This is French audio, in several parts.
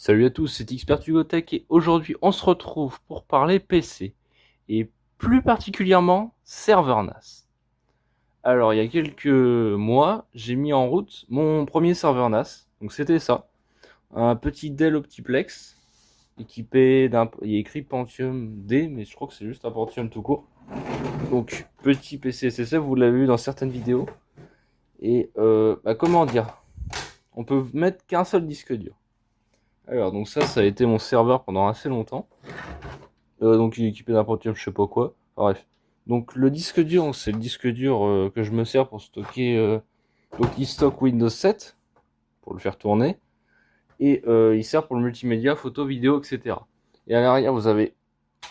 Salut à tous, c'est Expert Hugo Tech et aujourd'hui on se retrouve pour parler PC et plus particulièrement serveur NAS. Alors il y a quelques mois, j'ai mis en route mon premier serveur NAS, donc c'était ça, un petit Dell Optiplex équipé d'un, il est écrit Pentium D, mais je crois que c'est juste un Pentium tout court. Donc petit PC SSF, vous l'avez vu dans certaines vidéos. Et comment dire, on peut mettre qu'un seul disque dur. Alors donc ça a été mon serveur pendant assez longtemps. Donc il est équipé d'un Pentium je sais pas quoi. Enfin, bref. Donc le disque dur, c'est le disque dur que je me sers pour stocker. Donc il stocke Windows 7 pour le faire tourner. Et il sert pour le multimédia, photo, vidéo, etc. Et à l'arrière vous avez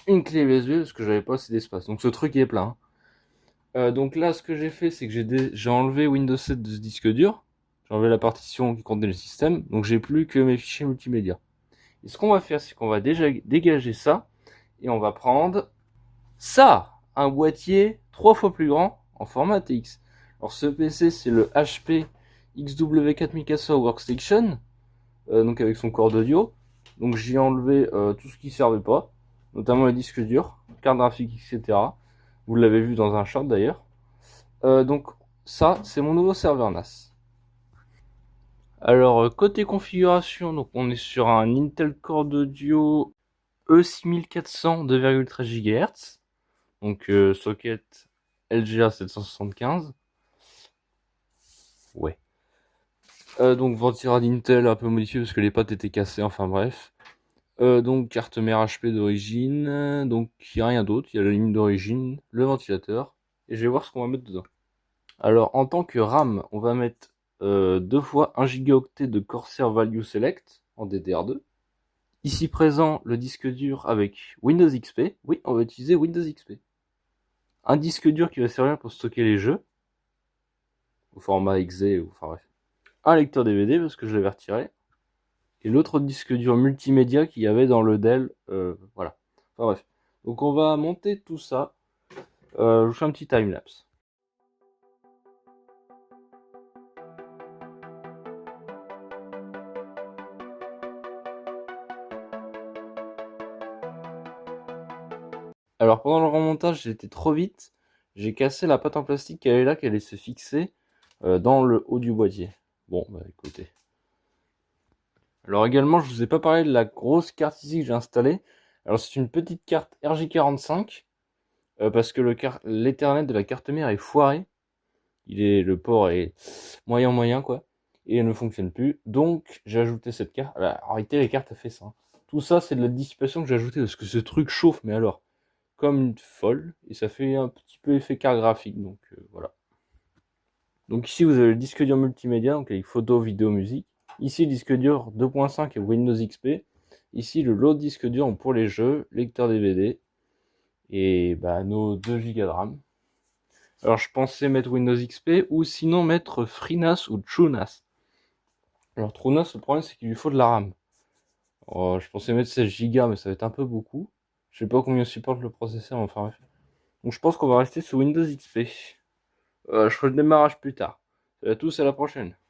une clé USB parce que j'avais pas assez d'espace. Donc ce truc il est plein, hein. Donc là ce que j'ai fait c'est que j'ai enlevé Windows 7 de ce disque dur. J'ai enlevé la partition qui contenait le système. Donc j'ai plus que mes fichiers multimédia. Et ce qu'on va faire c'est qu'on va déjà dégager ça. Et on va prendre ça, un boîtier 3 fois plus grand en format TX. Alors ce PC c'est le HP XW4400 Workstation, donc avec son corps d'audio. Donc j'ai enlevé tout ce qui servait pas, notamment les disques durs, carte graphique, etc. Vous l'avez vu dans un short d'ailleurs. Donc ça c'est mon nouveau serveur NAS. Alors côté configuration, donc on est sur un Intel Core d'audio E6400 2,13 GHz. Donc socket LGA 775. Ouais. Donc ventira d'Intel un peu modifié parce que les pattes étaient cassées, enfin bref. Donc carte mère HP d'origine. Donc il n'y a rien d'autre. Il y a la ligne d'origine, le ventilateur. Et je vais voir ce qu'on va mettre dedans. Alors en tant que RAM, on va mettre 2 fois 1 gigaoctet de Corsair Value Select en DDR2. Ici présent le disque dur avec Windows XP. Oui, on va utiliser Windows XP. Un disque dur qui va servir pour stocker les jeux au format exe ou enfin bref. Un lecteur DVD parce que je l'avais retiré. Et l'autre disque dur multimédia qu'il y avait dans le Dell. Voilà. Enfin bref. Donc on va monter tout ça. Je vous fais un petit timelapse. Alors pendant le remontage, j'ai été trop vite. J'ai cassé la pâte en plastique qui est là, qu'elle allait se fixer dans le haut du boîtier. Bon, bah écoutez. Alors également, je vous ai pas parlé de la grosse carte ici que j'ai installée. Alors c'est une petite carte RJ45 parce que l'Ethernet de la carte mère est foiré. Le port est moyen quoi, et elle ne fonctionne plus. Donc j'ai ajouté cette carte. Alors, en réalité, les cartes fait ça, hein. Tout ça, c'est de la dissipation que j'ai ajouté parce que ce truc chauffe, mais alors comme une folle, et ça fait un petit peu effet carte graphique. Donc voilà. Donc ici vous avez le disque dur multimédia, donc avec photo, vidéo, musique. Ici le disque dur 2.5 et Windows XP. Ici le lot disque dur pour les jeux, lecteur DVD et bah, nos 2 Go de RAM. Alors je pensais mettre Windows XP ou sinon mettre FreeNAS ou TrueNAS. Alors TrueNAS, le problème c'est qu'il lui faut de la RAM. Alors, je pensais mettre 16 Go mais ça va être un peu beaucoup. Je sais pas combien supporte le processeur, mais enfin bref. Donc je pense qu'on va rester sous Windows XP. Je ferai le démarrage plus tard. Salut à tous, à la prochaine.